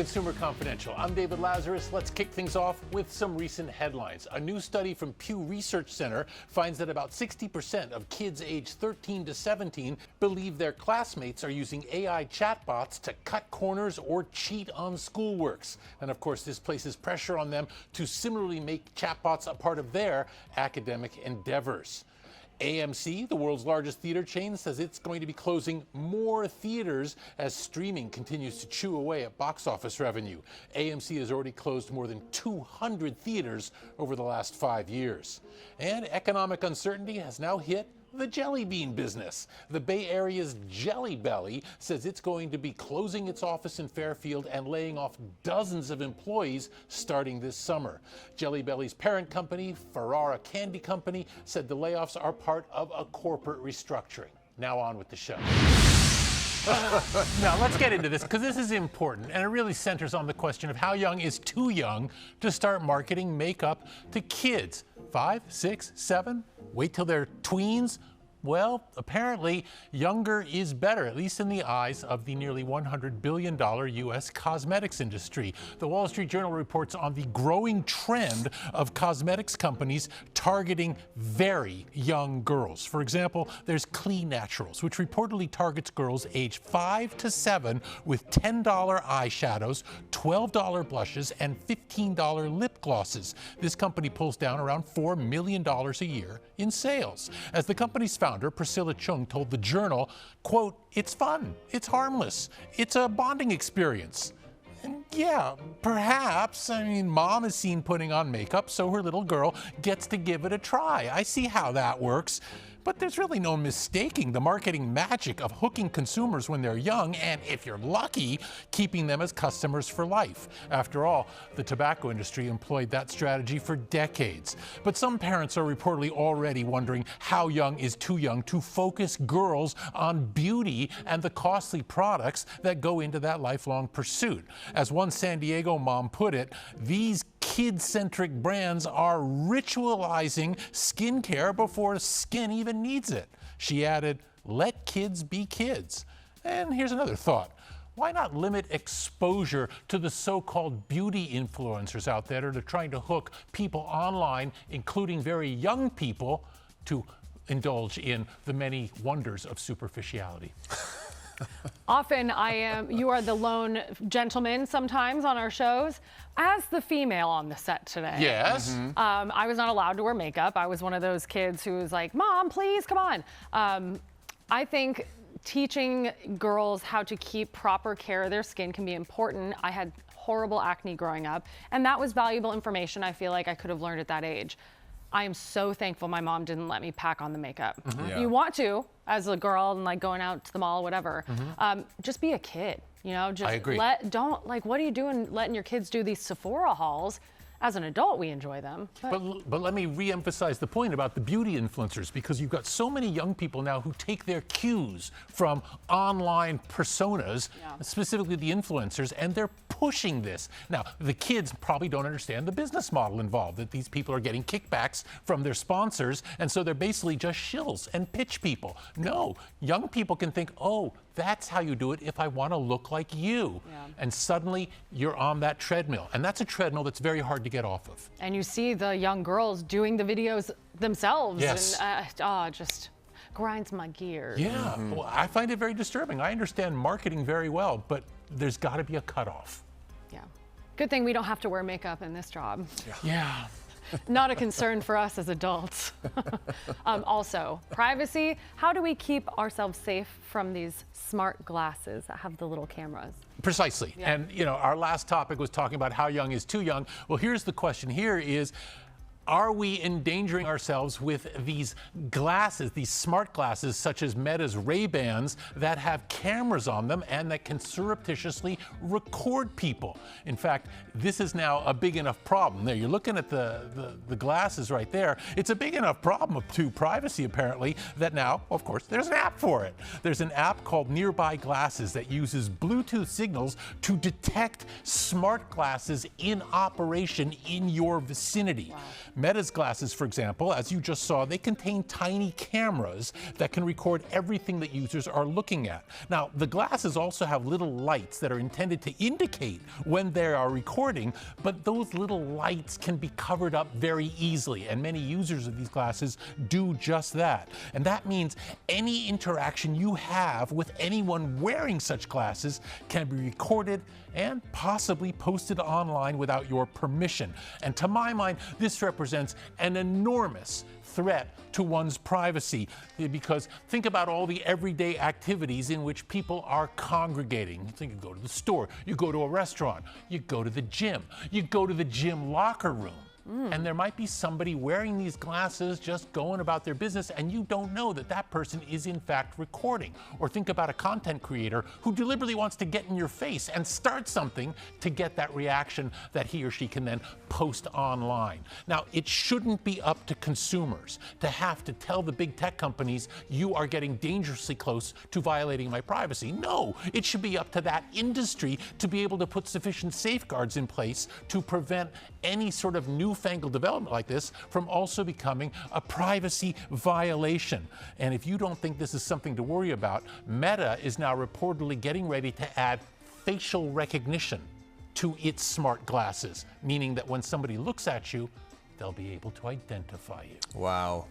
Consumer Confidential. I'm David Lazarus. Let's kick things off with some recent headlines. A new study from Pew Research Center finds that about 60% of kids aged 13 to 17 believe their classmates are using AI chatbots to cut corners or cheat on schoolworks. And of course, this places pressure on them to similarly make chatbots a part of their academic endeavors. AMC, the world's largest theater chain, says it's going to be closing more theaters as streaming continues to chew away at box office revenue. AMC has already closed more than 200 theaters over the last 5 years. And economic uncertainty has now hit the jelly bean business. The Bay Area's Jelly Belly says it's going to be closing its office in Fairfield and laying off dozens of employees starting this summer. Jelly Belly's parent company, Ferrara Candy Company, said the layoffs are part of a corporate restructuring. Now on with the show. Now let's get into this because this is important and it really centers on the question of how young is too young to start marketing makeup to kids. 5, 6, 7? Wait till they're tweens? Well, apparently younger is better, at least in the eyes of the nearly $100 billion U.S. cosmetics industry. The Wall Street Journal reports on the growing trend of cosmetics companies targeting very young girls. For example, there's Clean Naturals, which reportedly targets girls aged 5 to 7 with $10 eyeshadows, $12 blushes, and $15 lip glosses. This company pulls down around $4 million a year in sales. As the company's founder, Priscilla Chung, told the Journal, quote, "It's fun, it's harmless, it's a bonding experience." And yeah, perhaps, mom is seen putting on makeup, so her little girl gets to give it a try. I see how that works. But there's really no mistaking the marketing magic of hooking consumers when they're young and, if you're lucky, keeping them as customers for life. After all, the tobacco industry employed that strategy for decades. But some parents are reportedly already wondering how young is too young to focus girls on beauty and the costly products that go into that lifelong pursuit. As one San Diego mom put it, these kid-centric brands are ritualizing skincare before skin even needs it. She added, "Let kids be kids." And here's another thought. Why not limit exposure to the so-called beauty influencers out there that are trying to hook people online, including very young people, to indulge in the many wonders of superficiality? Often you are the lone gentleman sometimes on our shows. As the female on the set today. Yes. I was not allowed to wear makeup. I was one of those kids who was like, "Mom, please, come on." I think teaching girls how to keep proper care of their skin can be important. I had horrible acne growing up, and that was valuable information I feel like I could have learned at that age. I am so thankful my mom didn't let me pack on the makeup. Yeah. You want to, as a girl and like going out to the mall, whatever. Just be a kid, you know? Just I agree. What are you doing letting your kids do these Sephora hauls? As an adult, we enjoy them. But let me re-emphasize the point about the beauty influencers, because you've got so many young people now who take their cues from online personas, specifically the influencers, and they're pushing this. Now, the kids probably don't understand the business model involved, that these people are getting kickbacks from their sponsors, and so they're basically just shills and pitch people. No, young people can think, oh, that's how you do it if I want to look like you. And suddenly you're on that treadmill. And that's a treadmill that's very hard to get off of. And you see the young girls doing the videos themselves. Yes. And just grinds my gears. Yeah, well, I find it very disturbing. I understand marketing very well, but there's got to be a cutoff. Yeah. Good thing we don't have to wear makeup in this job. Yeah. Not a concern for us as adults. Also, privacy. How do we keep ourselves safe from these smart glasses that have the little cameras? Precisely. Yeah. And, our last topic was talking about how young is too young. Well, here's the question here is, are we endangering ourselves with these glasses, these smart glasses, such as Meta's Ray-Bans, that have cameras on them and that can surreptitiously record people? In fact, this is now a big enough problem. There, you're looking at the glasses right there. It's a big enough problem to privacy, apparently, that now, of course, there's an app for it. There's an app called Nearby Glasses that uses Bluetooth signals to detect smart glasses in operation in your vicinity. Wow. Meta's glasses, for example, as you just saw, they contain tiny cameras that can record everything that users are looking at. Now, the glasses also have little lights that are intended to indicate when they are recording, but those little lights can be covered up very easily, and many users of these glasses do just that. And that means any interaction you have with anyone wearing such glasses can be recorded and possibly posted online without your permission. And to my mind, this represents an enormous threat to one's privacy, because think about all the everyday activities in which people are congregating. You think you go to the store, you go to a restaurant, you go to the gym, you go to the gym locker room. And there might be somebody wearing these glasses just going about their business, and you don't know that that person is in fact recording. Or think about a content creator who deliberately wants to get in your face and start something to get that reaction that he or she can then post online. Now, it shouldn't be up to consumers to have to tell the big tech companies you are getting dangerously close to violating my privacy. No, it should be up to that industry to be able to put sufficient safeguards in place to prevent any sort of newfangled development like this from also becoming a privacy violation. And if you don't think this is something to worry about, Meta is now reportedly getting ready to add facial recognition to its smart glasses, meaning that when somebody looks at you, they'll be able to identify you. Wow.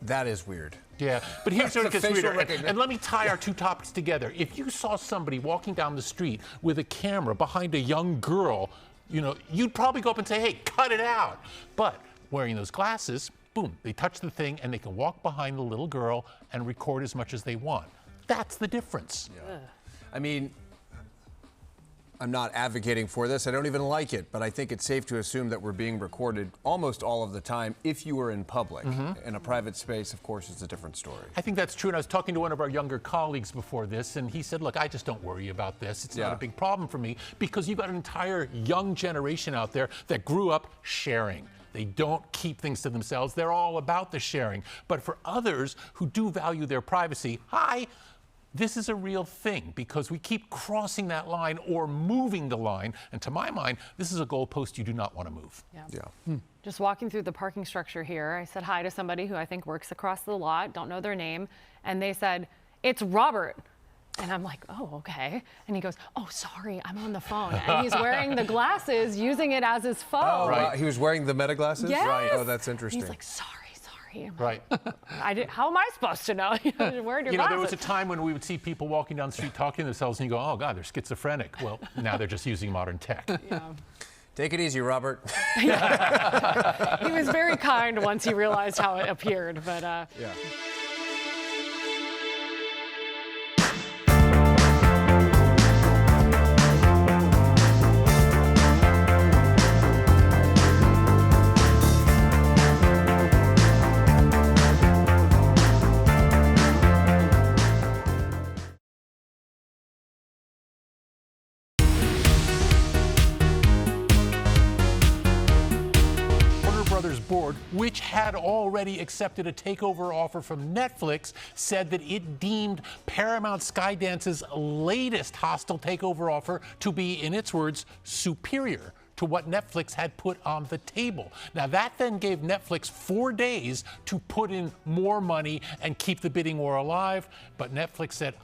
That is weird. Yeah, but here's where it gets Facial weirder. And let me tie our two topics together. If you saw somebody walking down the street with a camera behind a young girl, you know, you'd probably go up and say, hey, cut it out. But wearing those glasses, boom, they touch the thing and they can walk behind the little girl and record as much as they want. That's the difference. Yeah. I mean, I'm not advocating for this. I don't even like it, but I think it's safe to assume that we're being recorded almost all of the time if you were in public. In a private space, of course, it's a different story. I think that's true. And I was talking to one of our younger colleagues before this, and he said, look, I just don't worry about this. It's not a big problem for me, because you've got an entire young generation out there that grew up sharing. They don't keep things to themselves. They're all about the sharing. But for others who do value their privacy, this is a real thing, because we keep crossing that line or moving the line. And to my mind, this is a goalpost you do not want to move. Just walking through the parking structure here, I said hi to somebody who I think works across the lot, don't know their name, and they said, it's Robert. And I'm like, oh, okay. And he goes, oh, sorry, I'm on the phone. And he's wearing the glasses, using it as his phone. Oh, right. He was wearing the Meta glasses? Yes. Right. Oh, that's interesting. He's like, sorry. I'm Right. like, how am I supposed to know? Wearing your glasses. There was a time when we would see people walking down the street talking to themselves, and you go, oh, God, they're schizophrenic. Well, now they're just using modern tech. Take it easy, Robert. He was very kind once he realized how it appeared, but board, which had already accepted a takeover offer from Netflix, said that it deemed Paramount Skydance's latest hostile takeover offer to be, in its words, superior to what Netflix had put on the table. Now, that then gave Netflix 4 days to put in more money and keep the bidding war alive. But Netflix said,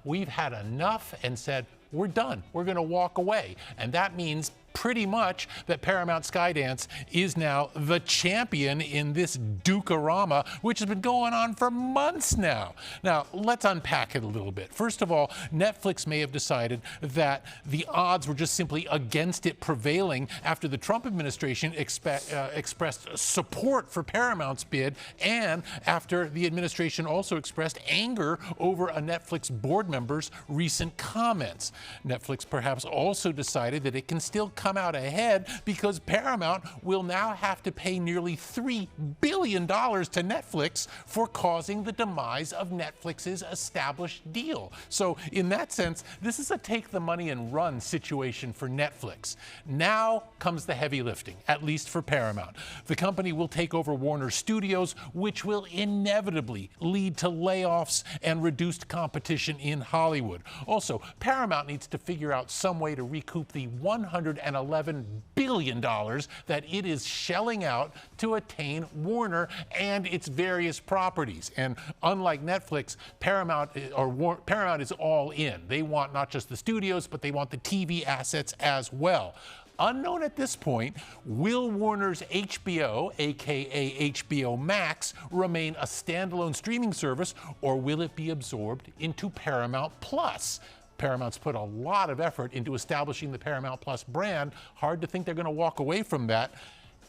we've had enough, and said, we're done. We're going to walk away. And that means pretty much that Paramount Skydance is now the champion in this Duke-a-rama, which has been going on for months now. Now, let's unpack it a little bit. First of all, Netflix may have decided that the odds were just simply against it prevailing after the Trump administration expressed support for Paramount's bid, and after the administration also expressed anger over a Netflix board member's recent comments. Netflix perhaps also decided that it can still come out ahead because Paramount will now have to pay nearly $3 billion to Netflix for causing the demise of Netflix's established deal. So in that sense, this is a take the money and run situation for Netflix. Now comes the heavy lifting, at least for Paramount. The company will take over Warner Studios, which will inevitably lead to layoffs and reduced competition in Hollywood. Also, Paramount needs to figure out some way to recoup the $111 $111 billion that it is shelling out to attain Warner and its various properties. And unlike Netflix, Paramount is all in. They want not just the studios, but they want the TV assets as well. Unknown at this point, will Warner's HBO, aka HBO Max, remain a standalone streaming service, or will it be absorbed into Paramount Plus? Paramount's put a lot of effort into establishing the Paramount Plus brand. Hard to think they're going to walk away from that.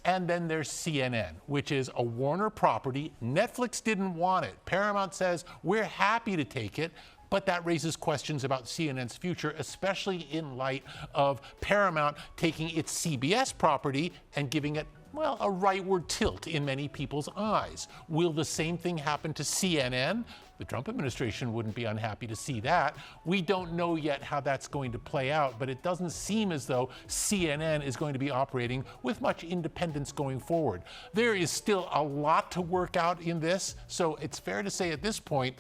And then there's CNN, which is a Warner property. Netflix didn't want it. Paramount says, we're happy to take it. But that raises questions about CNN's future, especially in light of Paramount taking its CBS property and giving it, well, a rightward tilt in many people's eyes. Will the same thing happen to CNN? The Trump administration wouldn't be unhappy to see that. We don't know yet how that's going to play out, but it doesn't seem as though CNN is going to be operating with much independence going forward. There is still a lot to work out in this, so it's fair to say at this point,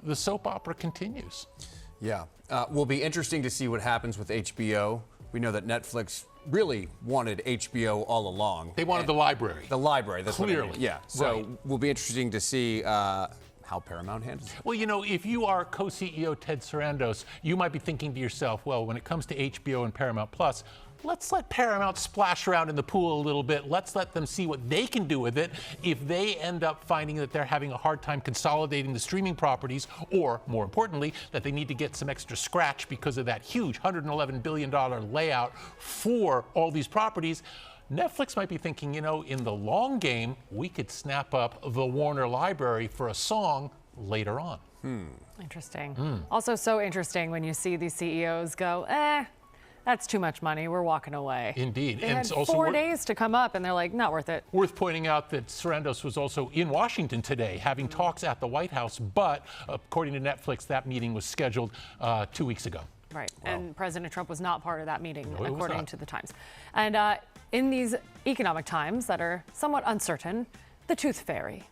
the soap opera continues. Yeah. Will be interesting to see what happens with HBO. We know that Netflix really wanted HBO all along. They wanted the library. The library, that's Clearly. what I mean. Yeah. So Right. will be interesting to see how Paramount handles it. Well, you know, if you are co-CEO Ted Sarandos, you might be thinking to yourself, well, when it comes to HBO and Paramount Plus, let's let Paramount splash around in the pool a little bit. Let's let them see what they can do with it. If they end up finding that they're having a hard time consolidating the streaming properties, or more importantly, that they need to get some extra scratch because of that huge $111 billion layout for all these properties, Netflix might be thinking, you know, in the long game, we could snap up the Warner library for a song later on. Interesting. Also so interesting when you see these CEOs go, that's too much money. We're walking away. Indeed. They And had it's also 4 days to come up, and they're like, not worth it. Worth pointing out that Sarandos was also in Washington today having talks at the White House, but according to Netflix, that meeting was scheduled 2 weeks ago. Right. And President Trump was not part of that meeting, No, he was according not. to the Times. And in these economic times that are somewhat uncertain, the Tooth Fairy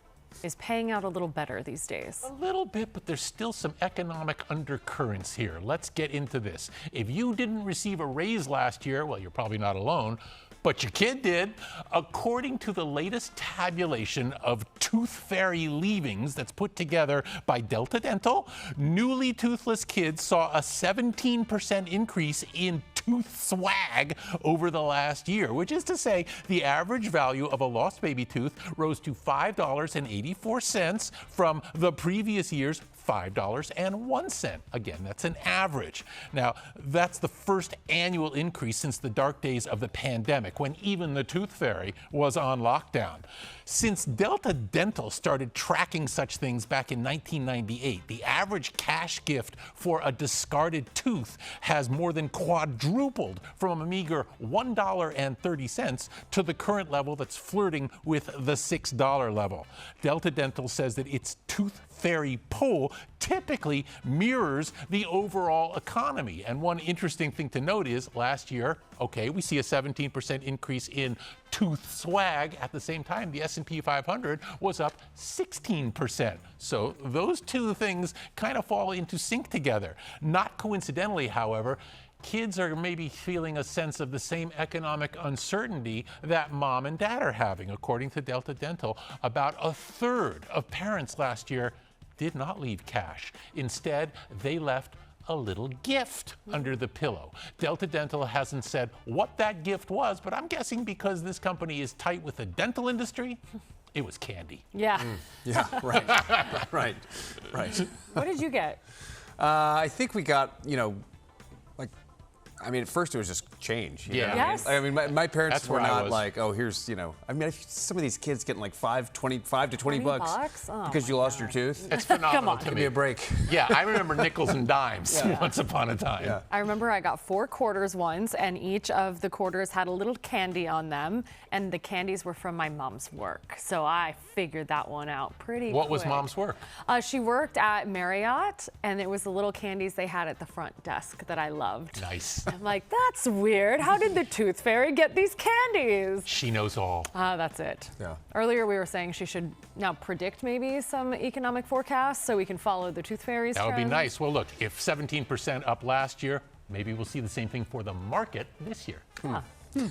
is paying out a little better these days. A little bit, but there's still some economic undercurrents here. Let's get into this. If you didn't receive a raise last year, well, you're probably not alone, but your kid did. According to the latest tabulation of Tooth Fairy leavings that's put together by Delta Dental, newly toothless kids saw a 17% increase in tooth swag over the last year, which is to say the average value of a lost baby tooth rose to $5.84 from the previous year's $5.01. Again, that's an average. Now, that's the first annual increase since the dark days of the pandemic, when even the Tooth Fairy was on lockdown. Since Delta Dental started tracking such things back in 1998, the average cash gift for a discarded tooth has more than quadrupled from a meager $1.30 to the current level that's flirting with the $6 level. Delta Dental says that its Tooth Fairy poll typically mirrors the overall economy. And one interesting thing to note is last year, okay, we see a 17% increase in tooth swag. At the same time, the S&P 500 was up 16%. So those two things kind of fall into sync together. Not coincidentally, however, kids are maybe feeling a sense of the same economic uncertainty that mom and dad are having. According to Delta Dental, about a third of parents last year did not leave cash. Instead, they left a little gift under the pillow. Delta Dental hasn't said what that gift was, but I'm guessing because this company is tight with the dental industry, it was candy. Yeah. Yeah, right. Right. What did you get? I think we got, at first it was just change. You Yeah. know what I mean? Yes. I mean, my parents That's were where I not was. like, oh, here's, some of these kids getting like 5 to 20 $20 bucks Oh because you my lost your God. tooth. It's phenomenal on. to Give me. me a break. Yeah, I remember nickels and dimes once upon a time. Yeah. I remember I got 4 quarters once, and each of the quarters had a little candy on them, and the candies were from my mom's work. So I figured that one out pretty What was quick. mom's work? She worked at Marriott, and it was the little candies they had at the front desk that I loved. Nice. I'm like, that's weird. How did the Tooth Fairy get these candies? She knows all. That's it. Yeah. Earlier we were saying she should now predict maybe some economic forecasts so we can follow the Tooth Fairy's That would be trends. nice. Well, look, if 17% up last year, maybe we'll see the same thing for the market this year. Yeah,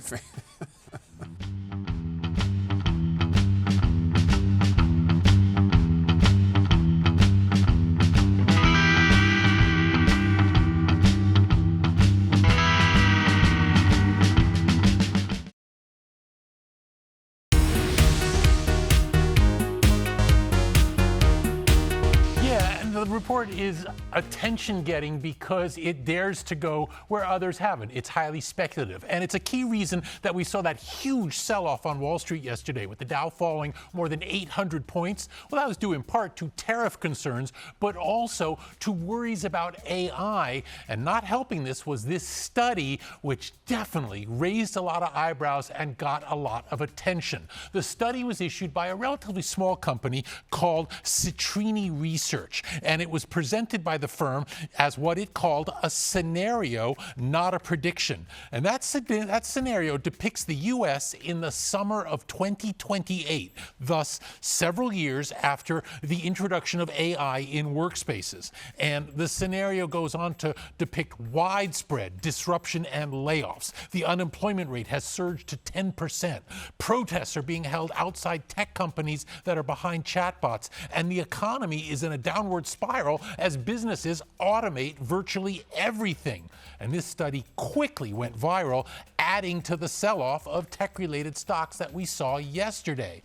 and the report is attention-getting because it dares to go where others haven't. It's highly speculative, and it's a key reason that we saw that huge sell-off on Wall Street yesterday with the Dow falling more than 800 points. Well, that was due in part to tariff concerns, but also to worries about AI. And not helping this was this study, which definitely raised a lot of eyebrows and got a lot of attention. The study was issued by a relatively small company called Citrini Research, and it was presented by the firm as what it called a scenario, not a prediction. And that scenario depicts the U.S. in the summer of 2028, thus several years after the introduction of AI in workspaces. And the scenario goes on to depict widespread disruption and layoffs. The unemployment rate has surged to 10%. Protests are being held outside tech companies that are behind chatbots, and the economy is in a downward spiral as businesses automate virtually everything. And this study quickly went viral, adding to the sell-off of tech-related stocks that we saw yesterday.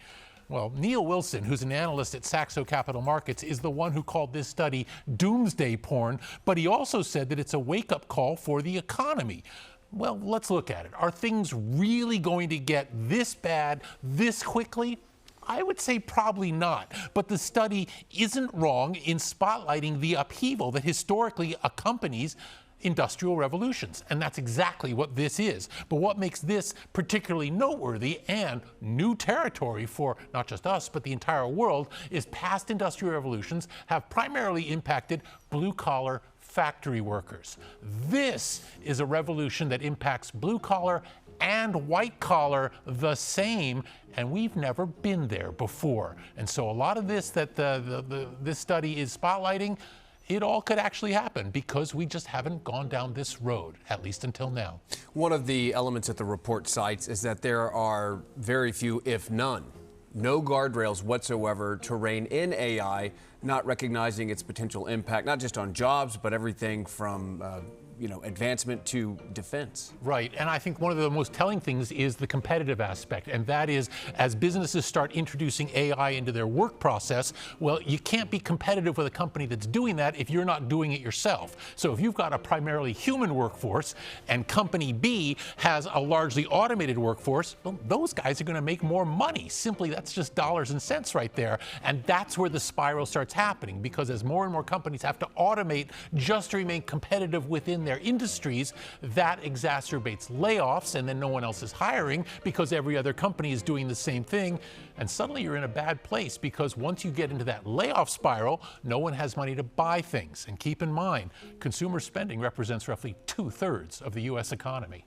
Well, Neil Wilson, who's an analyst at Saxo Capital Markets, is the one who called this study doomsday porn, but he also said that it's a wake-up call for the economy. Well, let's look at it. Are things really going to get this bad this quickly? I would say probably not, but the study isn't wrong in spotlighting the upheaval that historically accompanies industrial revolutions, and that's exactly what this is. But what makes this particularly noteworthy and new territory for not just us, but the entire world, is past industrial revolutions have primarily impacted blue-collar factory workers. This is a revolution that impacts blue-collar and white-collar the same, and we've never been there before. And so a lot of this that this study is spotlighting, it all could actually happen because we just haven't gone down this road, at least until now. One of the elements that the report cites is that there are very few, if none, no guardrails whatsoever to rein in AI, not recognizing its potential impact, not just on jobs, but everything from advancement to defense. Right, and I think one of the most telling things is the competitive aspect, and that is as businesses start introducing AI into their work process, well, you can't be competitive with a company that's doing that if you're not doing it yourself. So if you've got a primarily human workforce and company B has a largely automated workforce, well, those guys are going to make more money. Simply, that's just dollars and cents right there, and that's where the spiral starts happening, because as more and more companies have to automate just to remain competitive within their industries, that exacerbates layoffs, and then no one else is hiring because every other company is doing the same thing. And suddenly you're in a bad place, because once you get into that layoff spiral, no one has money to buy things. And keep in mind, consumer spending represents roughly 2/3 of the U.S. economy.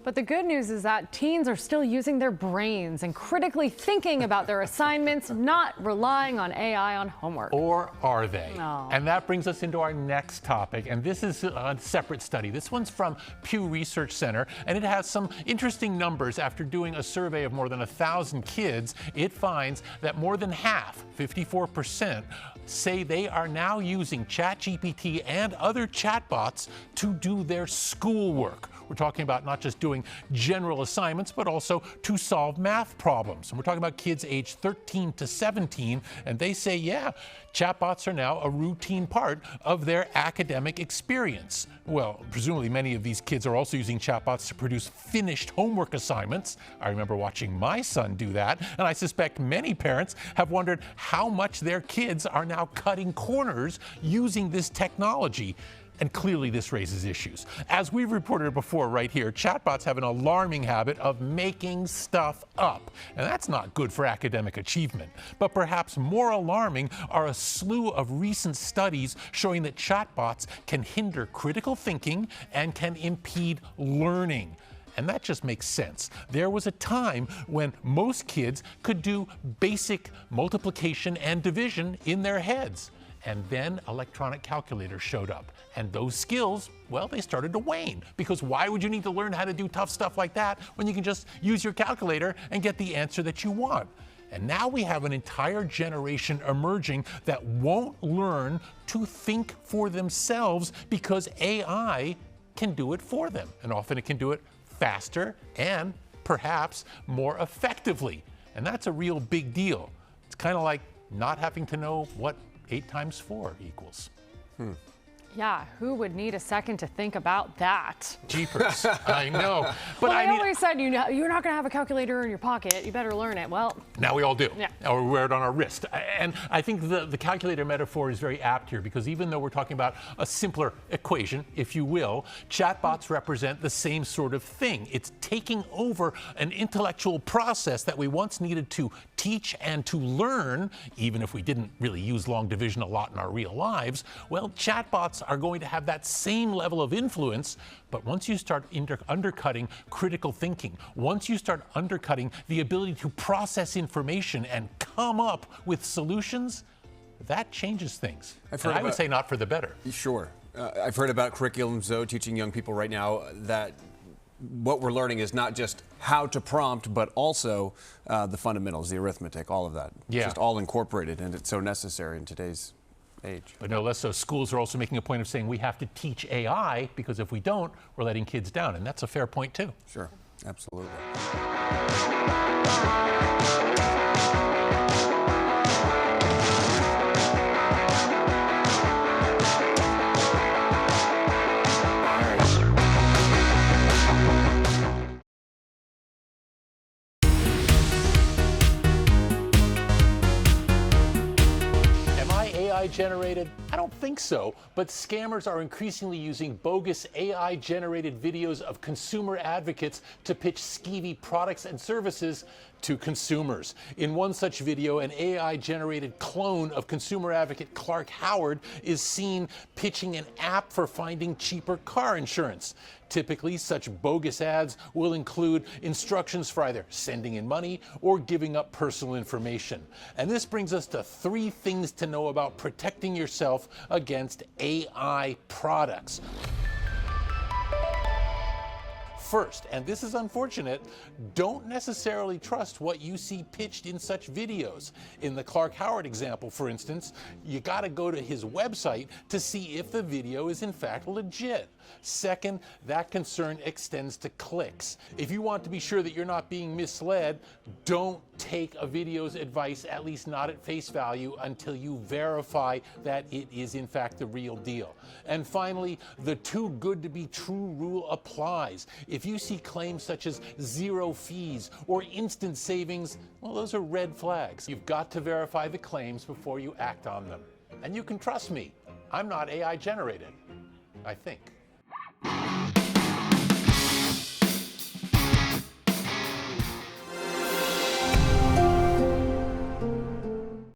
But the good news is that teens are still using their brains and critically thinking about their assignments, not relying on AI on homework. Or are they? No. And that brings us into our next topic. And this is a separate study. This one's from Pew Research Center, and it has some interesting numbers. After doing a survey of more than 1,000 kids, it finds that more than half, 54%, say they are now using ChatGPT and other chatbots to do their schoolwork. We're talking about not just doing general assignments, but also to solve math problems. And we're talking about kids aged 13 to 17, and they say, yeah, chatbots are now a routine part of their academic experience. Well, presumably many of these kids are also using chatbots to produce finished homework assignments. I remember watching my son do that, and I suspect many parents have wondered how much their kids are now cutting corners using this technology. And clearly this raises issues. As we've reported before right here, chatbots have an alarming habit of making stuff up. And that's not good for academic achievement. But perhaps more alarming are a slew of recent studies showing that chatbots can hinder critical thinking and can impede learning. And that just makes sense. There was a time when most kids could do basic multiplication and division in their heads. And then electronic calculators showed up. And those skills, well, they started to wane. Because why would you need to learn how to do tough stuff like that when you can just use your calculator and get the answer that you want? And now we have an entire generation emerging that won't learn to think for themselves because AI can do it for them. And often it can do it faster and perhaps more effectively. And that's a real big deal. It's kind of like not having to know what 8 times 4 equals. Yeah, who would need a second to think about that? Jeepers, I know. But Well, I I mean, always said you're not going to have a calculator in your pocket. You better learn it. Well, now we all do, Yeah. or we wear it on our wrist. And I think the calculator metaphor is very apt here because even though we're talking about a simpler equation, if you will, chatbots represent the same sort of thing. It's taking over an intellectual process that we once needed to teach and to learn, even if we didn't really use long division a lot in our real lives. Well, chatbots are going to have that same level of influence, but once you start undercutting critical thinking, once you start undercutting the ability to process information and come up with solutions, that changes things. And I would say not for the better. Sure. I've heard about curriculums, though, teaching young people right now that what we're learning is not just how to prompt, but also the fundamentals, the arithmetic, all of that. Yeah. It's just all incorporated, and it's so necessary in today's age. But no less so, schools are also making a point of saying we have to teach AI because if we don't, we're letting kids down. And that's a fair point, too. Sure, absolutely. Am I AI generated? I don't think so, but scammers are increasingly using bogus AI generated videos of consumer advocates to pitch skeevy products and services to consumers. In one such video, an AI generated clone of consumer advocate Clark Howard is seen pitching an app for finding cheaper car insurance. Typically, such bogus ads will include instructions for either sending in money or giving up personal information. And this brings us to 3 things to know about protecting yourself against AI products. First, and this is unfortunate, don't necessarily trust what you see pitched in such videos. In the Clark Howard example, for instance, you gotta go to his website to see if the video is in fact legit. Second, that concern extends to clicks. If you want to be sure that you're not being misled, don't take a video's advice, at least not at face value, until you verify that it is in fact the real deal. And finally, the too good to be true rule applies. If you see claims such as 0 fees or instant savings, well, those are red flags. You've got to verify the claims before you act on them. And you can trust me, I'm not AI generated, I think.